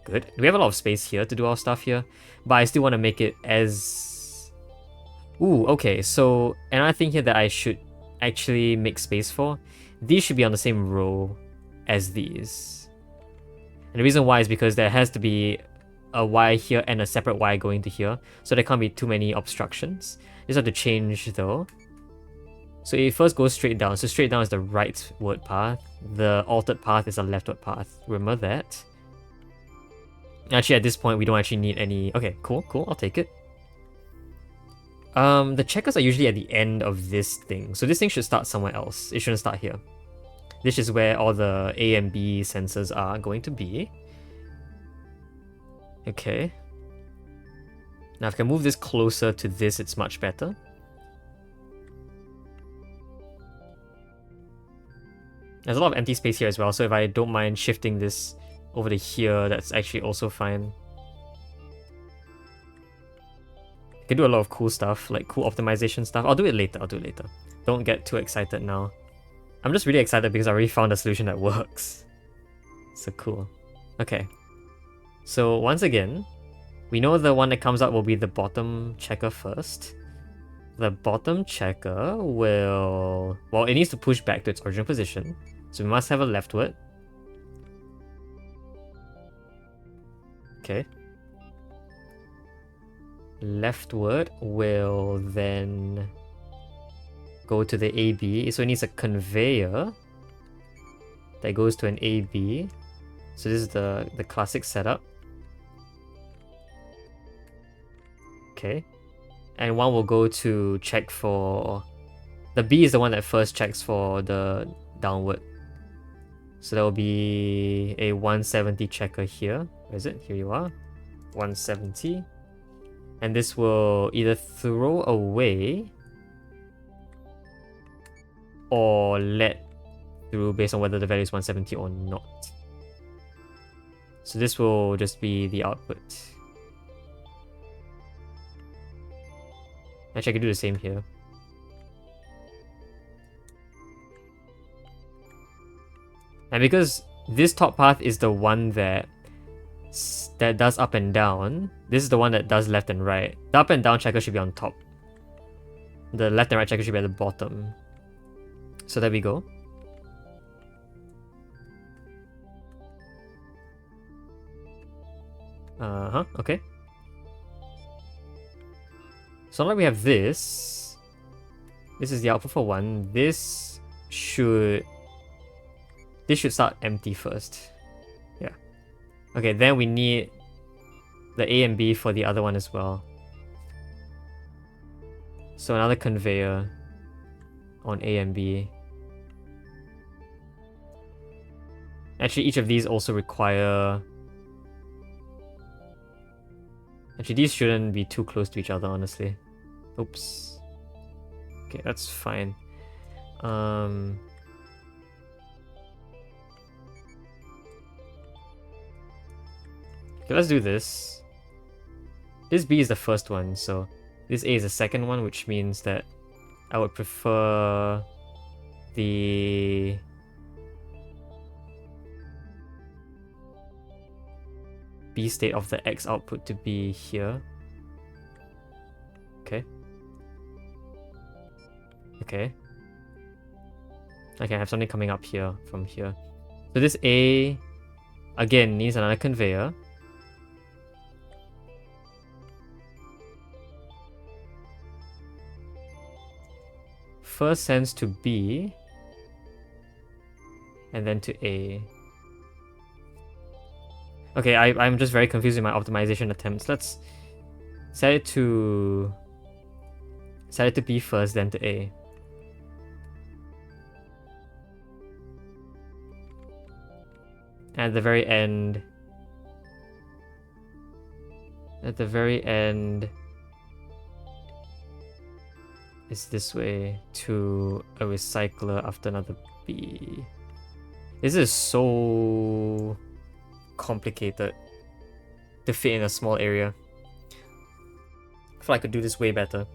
good. We have a lot of space here to do our stuff here, but I still want to make it as... Ooh, okay, so another thing here that I should actually make space for, these should be on the same row as these. And the reason why is because there has to be a Y here and a separate Y going to here, so there can't be too many obstructions. Just have to change though. So it first goes straight down. So straight down is the rightward path. The altered path is the leftward path. Remember that. Actually, at this point, we don't actually need any... Okay, cool, I'll take it. The checkers are usually at the end of this thing. So this thing should start somewhere else. It shouldn't start here. This is where all the A and B sensors are going to be. Okay. Now if I can move this closer to this, it's much better. There's a lot of empty space here as well, so if I don't mind shifting this over to here, that's actually also fine. I can do a lot of cool stuff, like cool optimization stuff. I'll do it later. Don't get too excited now. I'm just really excited because I already found a solution that works. So cool. Okay. So once again, we know the one that comes up will be the bottom checker first. The bottom checker will... Well, it needs to push back to its original position. So we must have a leftward. Okay. Leftward will then go to the AB. So it needs a conveyor that goes to an AB. So this is the classic setup. Okay. And one will go to check for... The B is the one that first checks for the downward. So there will be a 170 checker here. Where is it? Here you are. 170. And this will either throw away or let through based on whether the value is 170 or not. So this will just be the output. Actually, I can do the same here. And because this top path is the one that does up and down, this is the one that does left and right. The up and down checker should be on top. The left and right checker should be at the bottom. So there we go. Okay. So now that we have this is the output for one. This should start empty first. Yeah. Okay, then we need the A and B for the other one as well. So another conveyor on A and B. Actually, each of these also require... Actually, these shouldn't be too close to each other, honestly. Oops. Okay, that's fine. Okay, let's do this. This B is the first one, so this A is the second one, which means that I would prefer the... B state of the X output to be here. Okay. Okay. I can have something coming up here from here. So this A, again, needs another conveyor. First sends to B, and then to A. Okay, I'm just very confused with my optimization attempts. Let's set it to B first, then to A. At the very end, at the very end is this way to a recycler after another B. This is so complicated to fit in a small area. I feel like I could do this way better.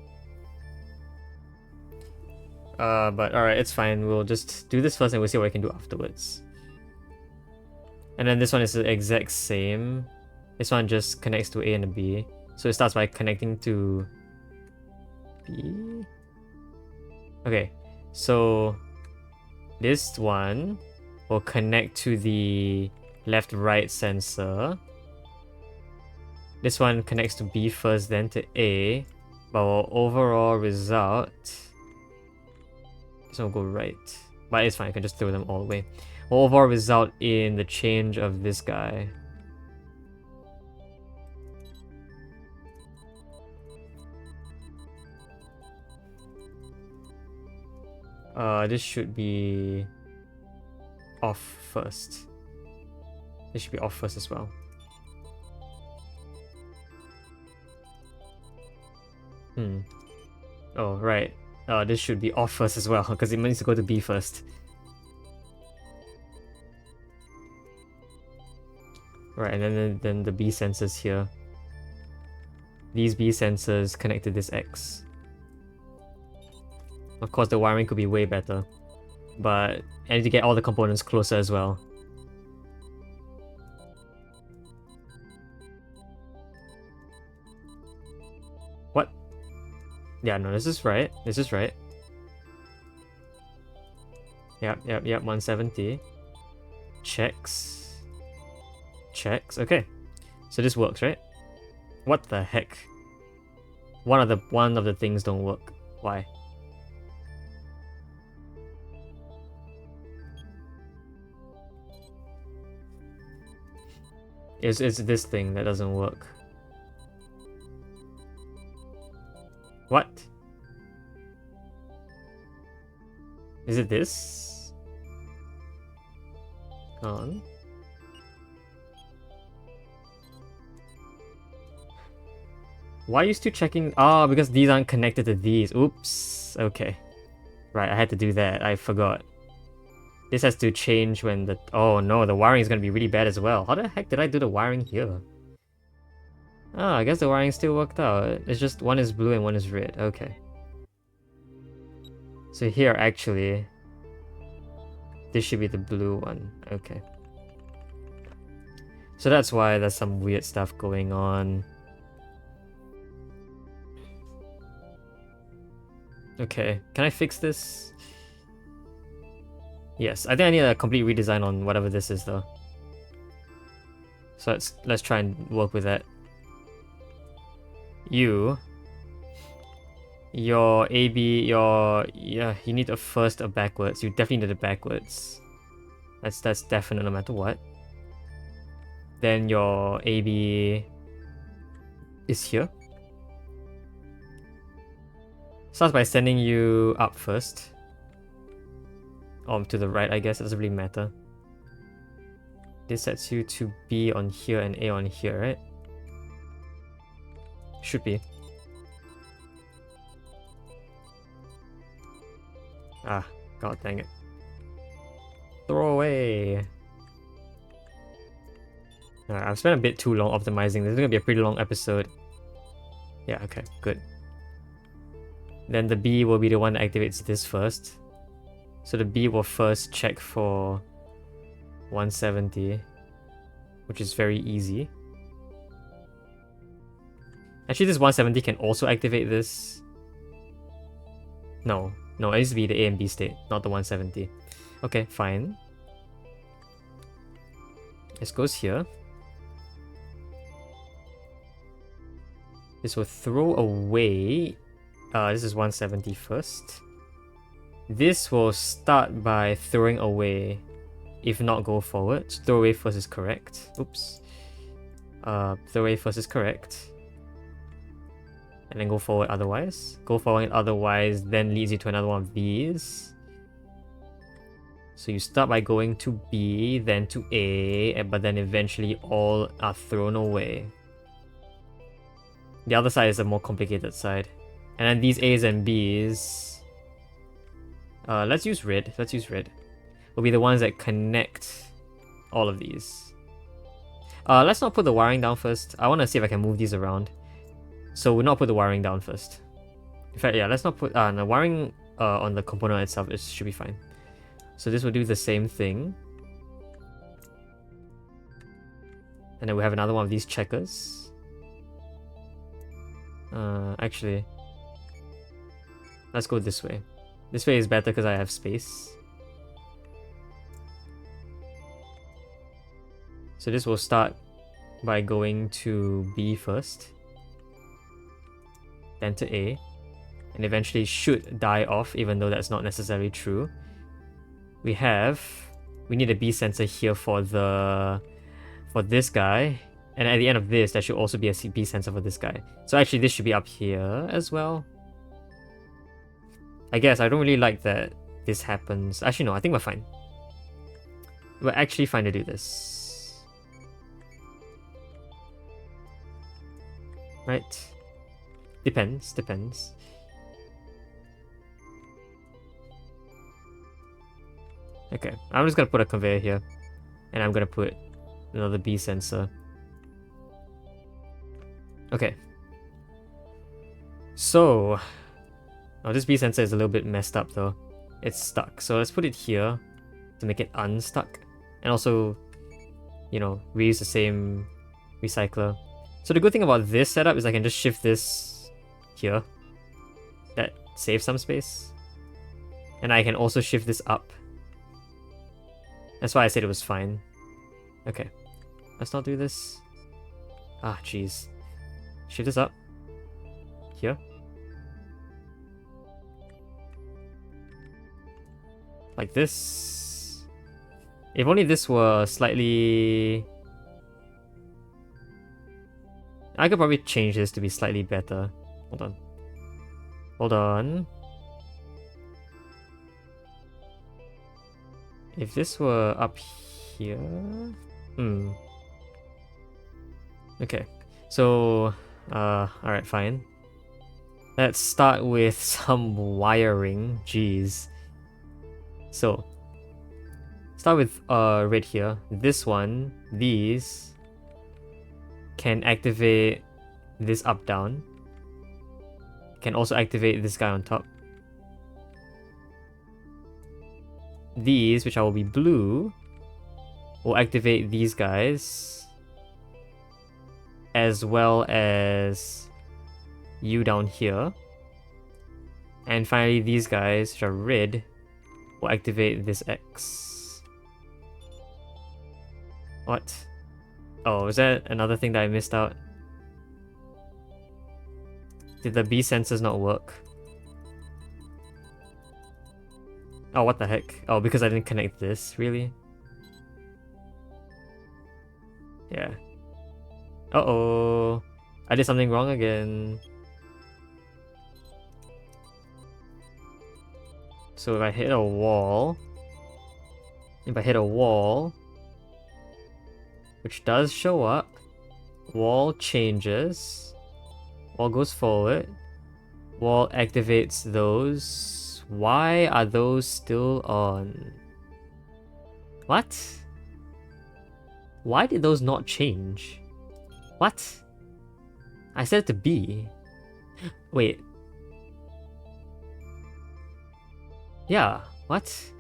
But alright, it's fine. We'll just do this first and we'll see what I can do afterwards. And then this one is the exact same. This one just connects to A and a B. So it starts by connecting to B. Okay, so this one will connect to the left-right sensor. This one connects to B first, then to A. But our overall result... This one will go right. But it's fine, I can just throw them all away. Will overall result in the change of this guy. This should be off first. This should be off first as well. Oh, right. This should be off first as well, because it needs to go to B first. Right, and then the B sensors here. These B sensors connect to this X. Of course, the wiring could be way better, but I need to get all the components closer as well. What? Yeah, no, this is right. This is right. Yep, 170. Checks. Checks. Okay. So this works, right? What the heck? One of the things don't work. Why? It's this thing that doesn't work. What? Is it this? Hold on. Why are you still checking? Oh, because these aren't connected to these. Oops. Okay. Right, I had to do that. I forgot. This has to change when the... Oh no, the wiring is going to be really bad as well. How the heck did I do the wiring here? Ah, I guess the wiring still worked out. It's just one is blue and one is red. Okay. So here, actually... This should be the blue one. Okay. So that's why there's some weird stuff going on. Okay, can I fix this? Yes, I think I need a complete redesign on whatever this is though. So let's try and work with that. Your AB, yeah, you need a first or backwards. You definitely need it backwards. That's definite no matter what. Then your AB is here. Starts by sending you up first. To the right, I guess. It doesn't really matter. This sets you to B on here and A on here, right? Should be. Ah, god dang it. Throw away. Alright, I've spent a bit too long optimizing. This is gonna be a pretty long episode. Yeah, okay, good. Then the B will be the one that activates this first. So the B will first check for 170, which is very easy. Actually, this 170 can also activate this. No, it needs to be the A and B state, not the 170. Okay, fine. This goes here. This will throw away... this is 170 first. This will start by throwing away, if not go forward. So throw away first is correct. Oops. Throw away first is correct. And then go forward otherwise. Go forward otherwise then leads you to another one of these. So you start by going to B, then to A, but then eventually all are thrown away. The other side is a more complicated side. And then these A's and B's... let's use red. Let's use red. Will be the ones that connect all of these. Let's not put the wiring down first. I want to see if I can move these around. So we'll not put the wiring down first. In fact, yeah, let's not put... the wiring on the component itself should be fine. So this will do the same thing. And then we have another one of these checkers. Actually, let's go this way. This way is better because I have space. So this will start by going to B first, then to A, and eventually should die off, even though that's not necessarily true. We need a B sensor here for this guy, and at the end of this, there should also be a B sensor for this guy. So actually, this should be up here as well. I guess I don't really like that this happens. Actually, no, I think we're fine. We're actually fine to do this. Right? Depends. Okay, I'm just gonna put a conveyor here, and I'm gonna put another B sensor. Okay. So, this B sensor is a little bit messed up though. It's stuck. So let's put it here to make it unstuck, and also, reuse the same recycler. So the good thing about this setup is I can just shift this here. That saves some space. And I can also shift this up. That's why I said it was fine. Okay. Let's not do this. Ah, jeez. Shift this up. Here. Like this. If only this were slightly... I could probably change this to be slightly better. Hold on. If this were up here... Okay. So, alright, fine. Let's start with some wiring. Jeez. So, start with red here. This one, these can activate this up down. Can also activate this guy on top. These, which will be blue, will activate these guys, as well as you down here. And finally, these guys, which are red, will activate this X. What? Oh, is that another thing that I missed out? Did the B sensors not work? Oh, what the heck? Oh, because I didn't connect this, really? Yeah. Uh-oh. I did something wrong again. So if I hit a wall... which does show up, wall changes, wall goes forward, wall activates those. Why are those still on? What? Why did those not change? What? I said it to be. Wait. Yeah, what?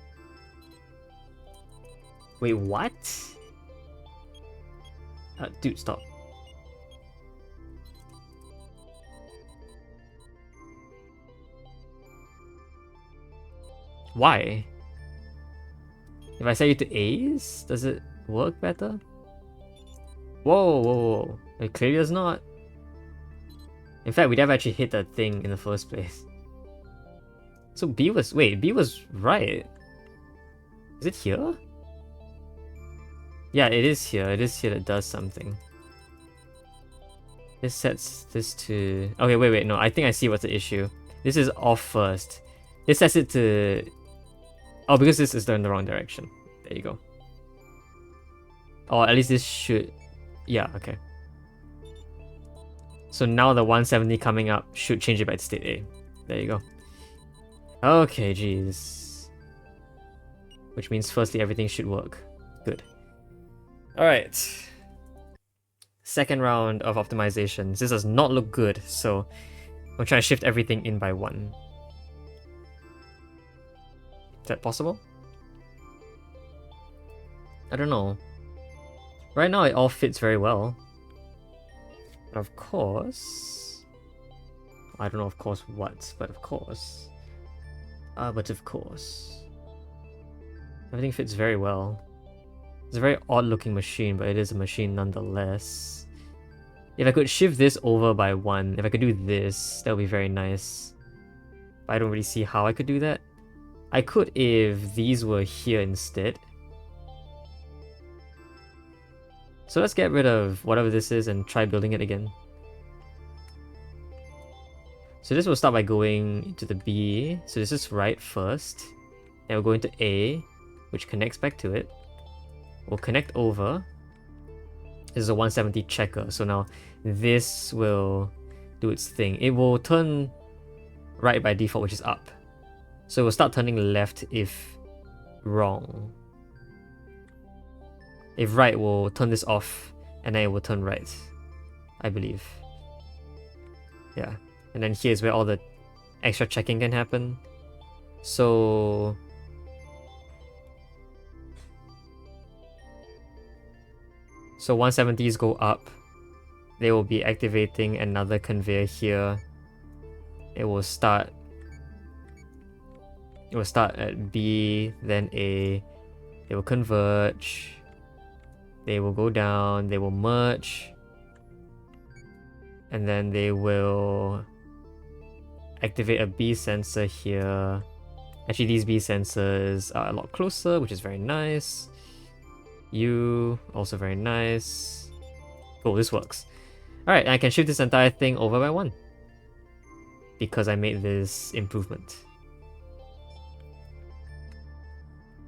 Wait, what? Dude, stop. Why? If I set you to A's, does it work better? Whoa. It clearly does not. In fact, we never actually hit that thing in the first place. So B was right. Is it here? Yeah, it is here. It is here that does something. This sets this to... Okay, wait, no. I think I see what's the issue. This is off first. This sets it to... Oh, because this is in the wrong direction. There you go. Or at least this should... Yeah, okay. So now the 170 coming up should change it back to state A. There you go. Okay, jeez. Which means firstly everything should work. Good. Alright. Second round of optimizations. This does not look good, so I'm trying to shift everything in by 1. Is that possible? I don't know. Right now it all fits very well. Of course... I don't know of course what, but of course... but of course... Everything fits very well. It's a very odd looking machine, but it is a machine nonetheless. If I could shift this over by 1, if I could do this, that would be very nice. But I don't really see how I could do that. I could if these were here instead. So let's get rid of whatever this is and try building it again. So this will start by going into the B. So this is right first. Then we'll go into A, which connects back to it. We'll connect over. This is a 170 checker. So now this will do its thing. It will turn right by default, which is up. So it will start turning left if wrong. If right, we'll turn this off, and then it will turn right, I believe. Yeah, and then here's where all the extra checking can happen. So... So 170s go up. They will be activating another conveyor here. It will start at B, then A. They will converge. They will go down, they will merge, and then they will activate a B sensor here. Actually, these B sensors are a lot closer, which is very nice. U, also very nice. Cool, this works. Alright, I can shift this entire thing over by 1. Because I made this improvement.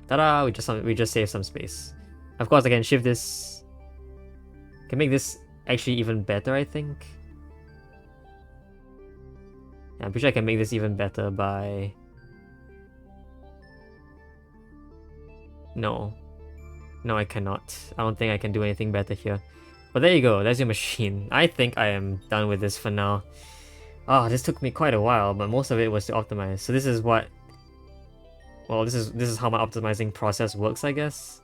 Ta-da! We just saved some space. Of course, I can shift this. Can make this actually even better, I think. Yeah, I'm pretty sure I can make this even better by... No. No, I cannot. I don't think I can do anything better here. But there you go, that's your machine. I think I am done with this for now. Ah, this took me quite a while, but most of it was to optimize. So this is what... Well, this is how my optimizing process works, I guess.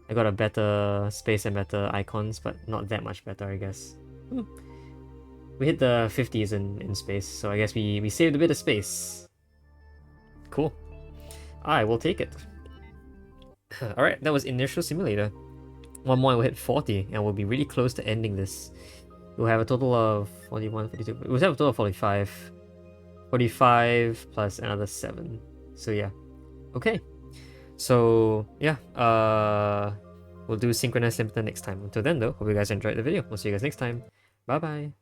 I got a better space and better icons, but not that much better, I guess. We hit the 50s in space, so I guess we saved a bit of space. Cool. I will take it. Alright, that was Inertial Simulator. One more and we'll hit 40, and we'll be really close to ending this. We'll have a total of 41, 42... We'll have a total of 45. 45 plus another 7. So yeah. Okay. So, yeah, we'll do synchronous limiter next time. Until then, though, hope you guys enjoyed the video. We'll see you guys next time. Bye-bye.